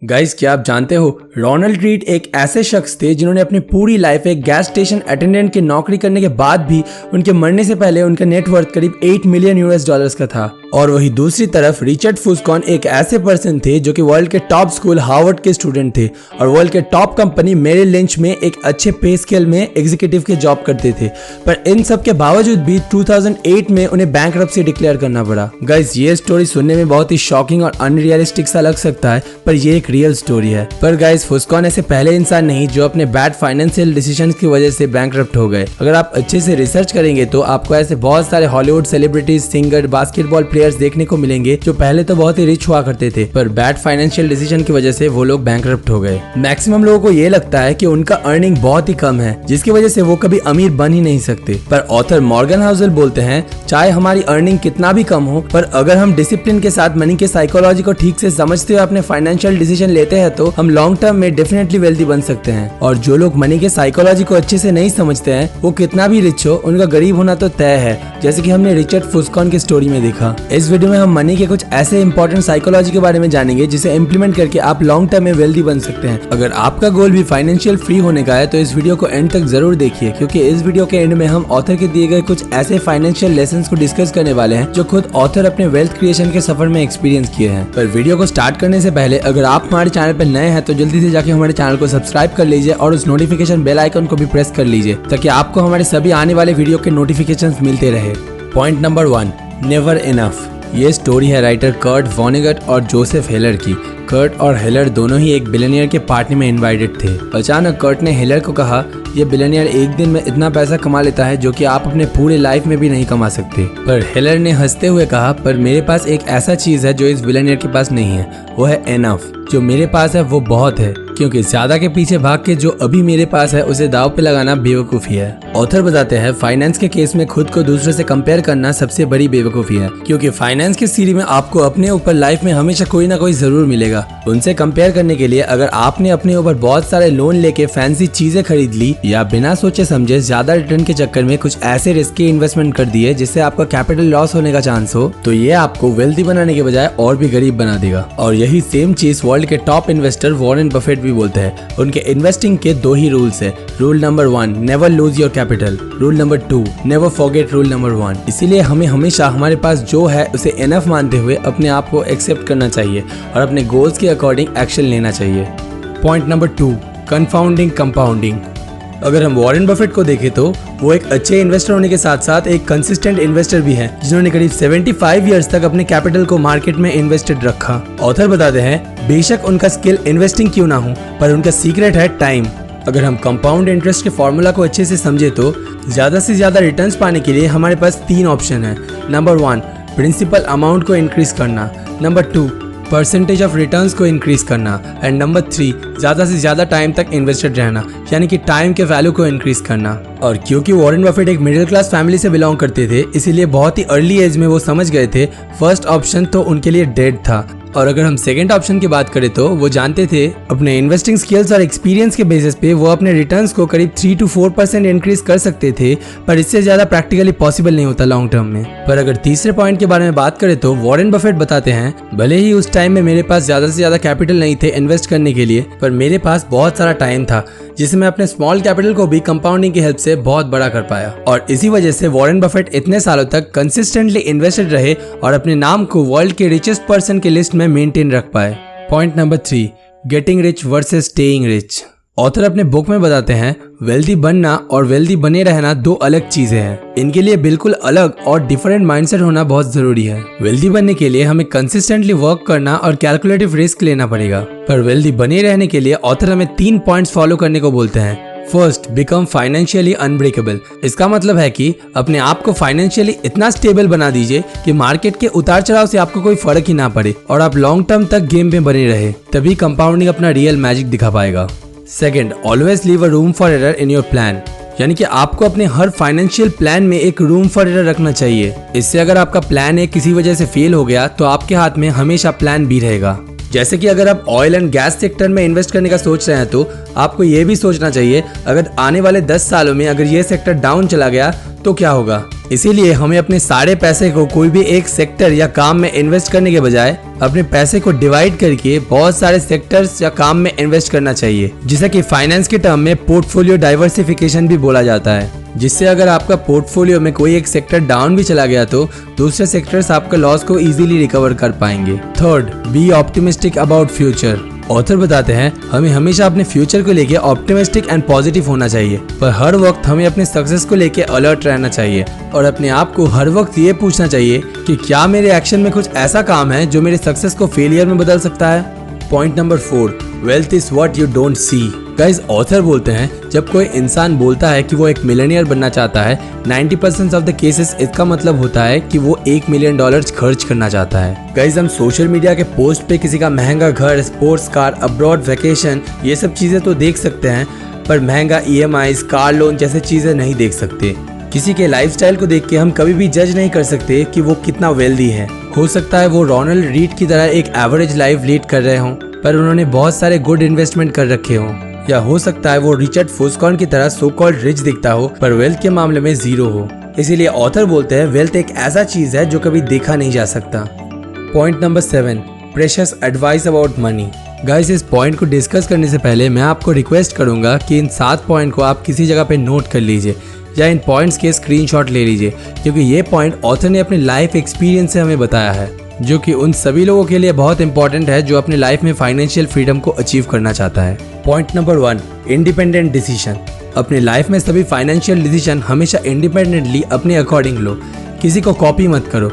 Guys, क्या आप जानते हो रोनाल्ड रीड एक ऐसे शख्स थे जिन्होंने अपनी पूरी लाइफ एक गैस स्टेशन अटेंडेंट की नौकरी करने के बाद भी उनके मरने से पहले उनका नेटवर्थ करीब 8 मिलियन यूएस डॉलर्स का था। और वही दूसरी तरफ रिचर्ड फुस्कॉन एक ऐसे पर्सन थे जो कि वर्ल्ड के टॉप स्कूल हार्वर्ड के स्टूडेंट थे और वर्ल्ड के टॉप कंपनी मेरिल लिंच में एक अच्छे पे स्केल में एग्जीक्यूटिव के जॉब करते थे। पर इन सब के बावजूद भी 2008 में उन्हें बैंकरप्सी डिक्लेयर करना पड़ा। गाइस, ये स्टोरी सुनने में बहुत ही शॉकिंग और अनरियलिस्टिक सा लग सकता है, पर ये एक रियल स्टोरी है। पर गाइस, फुस्कॉन ऐसे पहले इंसान नहीं जो अपने बैड फाइनेंशियल डिसीजंस की वजह से बैंकरप्ट हो गए। अगर आप अच्छे से रिसर्च करेंगे तो आपको ऐसे बहुत सारे Hollywood celebrities, singer, basketball players देखने को मिलेंगे जो पहले तो बहुत ही रिच हुआ करते थे, पर बैड फाइनेंशियल डिसीजन की वजह से वो लोग बैंकरप्ट हो गए। मैक्सिमम लोगों को ये लगता है कि उनका अर्निंग बहुत ही कम है, जिसकी वजह से वो कभी अमीर बन ही नहीं सकते। पर ऑथर मॉर्गन हाउसेल बोलते हैं, चाहे हमारी अर्निंग कितना भी कम हो, पर अगर हम डिसिप्लिन के साथ मनी के साइकोलॉजी को ठीक से समझते हुए अपने फाइनेंशियल डिसीजन लेते हैं तो हम लॉन्ग टर्म में डेफिनेटली वेल्दी बन सकते हैं। और जो लोग मनी के साइकोलॉजी को अच्छे से नहीं समझते हैं, वो कितना भी रिच हो, उनका गरीब होना तो तय है, जैसे कि हमने रिचर्ड फुस्कॉन की स्टोरी में देखा। इस वीडियो में हम मनी के कुछ ऐसे इंपॉर्टेंट साइकोलॉजी के बारे में जानेंगे जिसे इम्प्लीमेंट करके आप लॉन्ग टर्म में वेल्दी बन सकते हैं। अगर आपका गोल भी फाइनेंशियल फ्री होने का है तो इस वीडियो को एंड तक जरूर देखिए, क्योंकि इस वीडियो के एंड में हम ऑथर के दिए गए कुछ ऐसे फाइनेंशियल लेसन्स को डिस्कस करने वाले हैं जो खुद ऑथर अपने वेल्थ क्रिएशन के सफर में एक्सपीरियंस किए हैं। पर वीडियो को स्टार्ट करने से पहले अगर आप हमारे चैनल पर नए हैं तो जल्दी से जाके हमारे चैनल को सब्सक्राइब कर लीजिए और उस नोटिफिकेशन बेल आइकन को भी प्रेस कर लीजिए ताकि आपको हमारे सभी आने वाले वीडियो के नोटिफिकेशंस मिलते रहे। Point number 1, never enough. ये स्टोरी है राइटर कर्ट वॉनेगट और जोसेफ हेलर की। कर्ट और हेलर दोनों ही एक बिलियनियर के पार्टी में इनवाइटेड थे। अचानक कर्ट ने हेलर को कहा, ये बिलियनियर एक दिन में इतना पैसा कमा लेता है जो कि आप अपने पूरे लाइफ में भी नहीं कमा सकते। पर हेलर ने हंसते हुए कहा, पर मेरे पास एक ऐसा चीज है जो इस बिलियनियर के पास नहीं है, वो है एनफ। जो मेरे पास है वो बहुत है, क्योंकि ज्यादा के पीछे भाग के जो अभी मेरे पास है उसे दाव पे लगाना बेवकूफी है। ऑथर बताते हैं, फाइनेंस के केस में खुद को दूसरे से कंपेयर करना सबसे बड़ी बेवकूफी है, क्योंकि फाइनेंस की सीढ़ी में आपको अपने ऊपर लाइफ में हमेशा कोई ना कोई जरूर मिलेगा। उनसे कंपेयर करने के लिए अगर आपने अपने ऊपर बहुत सारे लोन लेके फैंसी चीजें खरीद ली या बिना सोचे समझे ज्यादा रिटर्न के चक्कर में कुछ ऐसे रिस्की इन्वेस्टमेंट कर दिए जिससे आपका कैपिटल लॉस होने का चांस हो, तो ये आपको वेल्दी बनाने के बजाय और भी गरीब बना देगा। और यही सेम चीज वर्ल्ड के टॉप इन्वेस्टर वॉरेन बफेट भी बोलते हैं। उनके इन्वेस्टिंग के 2 ही रूल्स है। Rule number 1, never lose your capital. Rule number 2, never forget rule number 1। इसीलिए हमें हमेशा हमारे पास जो है उसे एनफ मानते हुए अपने आप को एक्सेप्ट करना चाहिए और अपने गोल्स के अकॉर्डिंग एक्शन लेना चाहिए। Point number 2, confounding compounding. अगर हम वॉरेन बफेट को देखें तो वो एक अच्छे इन्वेस्टर होने के साथ साथ एक कंसिस्टेंट इन्वेस्टर भी हैं, जिन्होंने करीब 75 इयर्स तक अपने कैपिटल को मार्केट में इन्वेस्टेड रखा। ऑथर बताते हैं, बेशक उनका स्किल इन्वेस्टिंग क्यों ना हो, पर उनका सीक्रेट है टाइम। अगर हम कंपाउंड इंटरेस्ट के फॉर्मूला को अच्छे से समझे तो ज्यादा से ज्यादा रिटर्न्स पाने के लिए हमारे पास 3 ऑप्शन है। नंबर 1, प्रिंसिपल अमाउंट को इंक्रीज करना। नंबर 2, परसेंटेज ऑफ रिटर्न्स को इंक्रीज करना। एंड नंबर 3, ज्यादा से ज्यादा टाइम तक इन्वेस्टेड रहना, यानी कि टाइम के वैल्यू को इंक्रीज करना। और क्योंकि वॉरेन बफेट एक मिडिल क्लास फैमिली से बिलोंग करते थे, इसीलिए बहुत ही अर्ली एज में वो समझ गए थे फर्स्ट ऑप्शन तो उनके लिए डेड था। और अगर हम सेकंड ऑप्शन की बात करें तो वो जानते थे अपने इन्वेस्टिंग स्किल्स और एक्सपीरियंस के बेसिस पे वो अपने रिटर्न्स को करीब 3 to 4% इंक्रीज कर सकते थे, पर इससे ज्यादा प्रैक्टिकली पॉसिबल नहीं होता लॉन्ग टर्म में। पर अगर तीसरे पॉइंट के बारे में बात करें तो वॉरेन बफेट बताते हैं, भले ही उस टाइम में मेरे पास ज्यादा से ज्यादा कैपिटल नहीं थे इन्वेस्ट करने के लिए, पर मेरे पास बहुत सारा टाइम था जिसे मैं अपने स्मॉल कैपिटल को भी कंपाउंडिंग की हेल्प से बहुत बड़ा कर पाया। और इसी वजह से वॉरेन बफेट इतने सालों तक कंसिस्टेंटली इन्वेस्टेड रहे और अपने नाम को वर्ल्ड के रिचेस्ट पर्सन की लिस्ट में मेंटेन रख पाए। Point number 3, getting rich versus staying rich. Author अपने बुक में बताते हैं, वेल्दी बनना और वेल्दी बने रहना 2 अलग चीजें हैं। इनके लिए बिल्कुल अलग और डिफरेंट माइंडसेट होना बहुत जरूरी है। वेल्दी बनने के लिए हमें कंसिस्टेंटली वर्क करना और कैलकुलेटिव रिस्क लेना पड़ेगा, पर वेल्दी बने रहने के लिए ऑथर हमें 3 पॉइंट्स फॉलो करने को बोलते हैं। First, become financially unbreakable. इसका मतलब है कि अपने आप को फाइनेंशियली इतना स्टेबल बना दीजिए कि मार्केट के उतार चढ़ाव से आपको कोई फर्क ही ना पड़े और आप लॉन्ग टर्म तक गेम में बने रहे, तभी कंपाउंडिंग अपना रियल मैजिक दिखा पाएगा। Second, always leave a room for error in your plan. यानी कि आपको अपने हर फाइनेंशियल प्लान में एक रूम फॉर एरर रखना चाहिए। इससे अगर आपका प्लान ए किसी वजह से फेल हो गया तो आपके हाथ में हमेशा प्लान बी रहेगा। जैसे कि अगर आप ऑयल एंड गैस सेक्टर में इन्वेस्ट करने का सोच रहे हैं तो आपको ये भी सोचना चाहिए, अगर आने वाले 10 सालों में अगर ये सेक्टर डाउन चला गया तो क्या होगा। इसीलिए हमें अपने सारे पैसे को कोई भी एक सेक्टर या काम में इन्वेस्ट करने के बजाय अपने पैसे को डिवाइड करके बहुत सारे सेक्टर्स या काम में इन्वेस्ट करना चाहिए, जिसे कि फाइनेंस के टर्म में पोर्टफोलियो डाइवर्सिफिकेशन भी बोला जाता है, जिससे अगर आपका पोर्टफोलियो में कोई एक सेक्टर डाउन भी चला गया तो दूसरे सेक्टर्स आपका लॉस को इजीली रिकवर कर पाएंगे। Third, be optimistic about future. Author बताते हैं हमें हमेशा अपने फ्यूचर को लेके ऑप्टिमिस्टिक एंड पॉजिटिव होना चाहिए, पर हर वक्त हमें अपने सक्सेस को लेके अलर्ट रहना चाहिए और अपने आप को हर वक्त ये पूछना चाहिए कि क्या मेरे एक्शन में कुछ ऐसा काम है जो मेरे सक्सेस को फेलियर में बदल सकता है। Point number 4, wealth is what you don't see. Guys, author बोलते हैं जब कोई इंसान बोलता है कि वो एक मिलियनियर बनना चाहता है, 90% ऑफ द केसेस इसका मतलब होता है कि वो $1 मिलियन खर्च करना चाहता है। गाइस, हम सोशल मीडिया के पोस्ट पे किसी का महंगा घर, स्पोर्ट्स कार, अब्रॉड वैकेशन, ये सब चीजें तो देख सकते हैं, पर महंगा EMIs, कार लोन जैसे चीजें नहीं देख सकते। किसी के लाइफस्टाइल को देख के हम कभी भी जज नहीं कर सकते कि वो कितना वेल्दी है। हो सकता है वो रोनाल्ड रीड की तरह एक एवरेज लाइफ लीड कर रहे हों, पर उन्होंने बहुत सारे गुड इन्वेस्टमेंट कर रखे हों, या हो सकता है वो रिचर्ड फॉस्कॉन की तरह सो कॉल्ड रिच दिखता हो पर वेल्थ के मामले में जीरो हो। इसीलिए ऑथर बोलते हैं वेल्थ एक ऐसा चीज है जो कभी देखा नहीं जा सकता। Point number 7, precious advice about money. Guys, इस पॉइंट को डिस्कस करने से पहले मैं आपको रिक्वेस्ट करूंगा कि इन 7 पॉइंट को आप किसी जगह पे नोट कर लीजिए या इन पॉइंट्स के स्क्रीनशॉट ले लीजिए, क्योंकि ये पॉइंट ऑथर ने अपने लाइफ एक्सपीरियंस से हमें बताया है, जो कि उन सभी लोगों के लिए बहुत इंपॉर्टेंट है जो अपने लाइफ में फाइनेंशियल फ्रीडम को अचीव करना चाहता है। Point number 1, independent decision. अपने लाइफ में सभी फाइनेंशियल डिसीजन हमेशा इंडिपेंडेंटली अपने अकॉर्डिंग लो, किसी को कॉपी मत करो,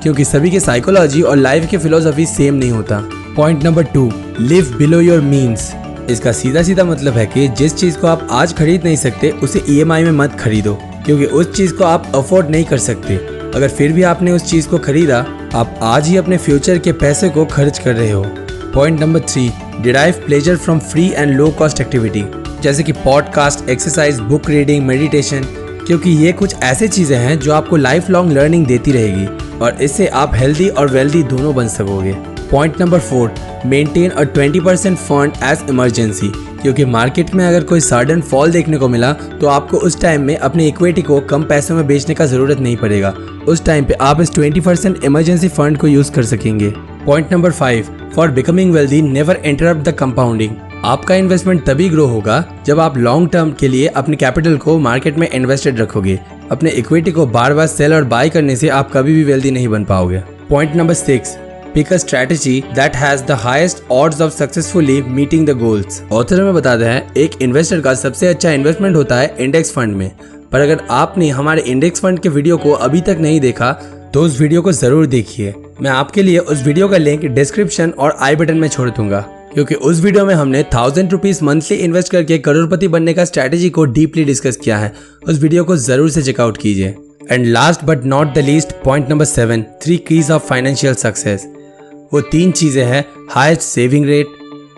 क्योंकि सभी की साइकोलॉजी और लाइफ की फिलोसफी सेम नहीं होता। Point number 2, live below your means. इसका सीधा सीधा मतलब है कि जिस चीज को आप आज खरीद नहीं सकते उसे EMI में मत खरीदो, क्योंकि उस चीज को आप अफोर्ड नहीं कर सकते। अगर फिर भी आपने उस चीज को खरीदा, आप आज ही अपने फ्यूचर के पैसे को खर्च कर रहे हो। Point number 3, derive pleasure from free and low cost activity, जैसे कि podcast, exercise, book reading, meditation, क्योंकि ये कुछ ऐसे चीजें हैं जो आपको लाइफ लॉन्ग लर्निंग देती रहेगी और इससे आप हेल्दी और वेल्दी दोनों बन सकोगे। Point number 4, maintain a 20% fund as emergency, क्योंकि मार्केट में अगर कोई सडन फॉल देखने को मिला तो आपको उस टाइम में अपनी इक्विटी को कम पैसों में बेचने का जरूरत नहीं पड़ेगा। उस टाइम पे आप इस 20% इमरजेंसी फंड को यूज कर सकेंगे। Point number 5, for becoming wealthy never interrupt the compounding. आपका इन्वेस्टमेंट तभी ग्रो होगा जब आप लॉन्ग टर्म के लिए अपने कैपिटल को मार्केट में इन्वेस्टेड रखोगे। अपने इक्विटी को बार बार सेल और बाय करने से आप कभी भी वेल्दी नहीं बन पाओगे। Point number 6, pick a strategy that has the highest odds of successfully meeting the goals। Author में बताते हैं एक इन्वेस्टर का सबसे अच्छा इन्वेस्टमेंट होता है इंडेक्स फंड में, पर अगर आपने हमारे इंडेक्स फंड के वीडियो को अभी तक नहीं देखा तो उस वीडियो को जरूर देखिए। मैं आपके लिए उस वीडियो का लिंक डिस्क्रिप्शन और आई बटन में छोड़ दूंगा, क्योंकि उस वीडियो में हमने 1000 रुपीज मंथली इन्वेस्ट करके करोड़पति बनने का स्ट्रैटेजी को डीपली डिस्कस किया है। उस वीडियो को जरूर से चेकआउट कीजिए। And last but not the least, point number 7, 3 keys of financial success. वो 3 चीजें हैं, highest saving rate,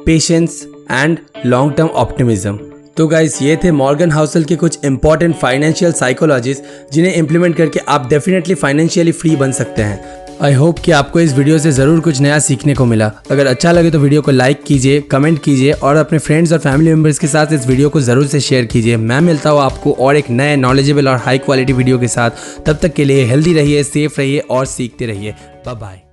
patience and long term optimism. तो गाइस, ये थे मॉर्गन हाउसल के कुछ इंपॉर्टेंट फाइनेंशियल साइकोलॉजीज जिन्हें इंप्लीमेंट करके आप डेफिनेटली फाइनेंशियली फ्री बन सकते हैं। आई होप कि आपको इस वीडियो से ज़रूर कुछ नया सीखने को मिला। अगर अच्छा लगे तो वीडियो को लाइक कीजिए, कमेंट कीजिए और अपने फ्रेंड्स और फैमिली मेम्बर्स के साथ इस वीडियो को ज़रूर से शेयर कीजिए। मैं मिलता हूँ आपको और एक नए नॉलेजेबल और हाई क्वालिटी वीडियो के साथ। तब तक के लिए हेल्दी रहिए, सेफ रहिए और सीखते रहिए। Bye bye.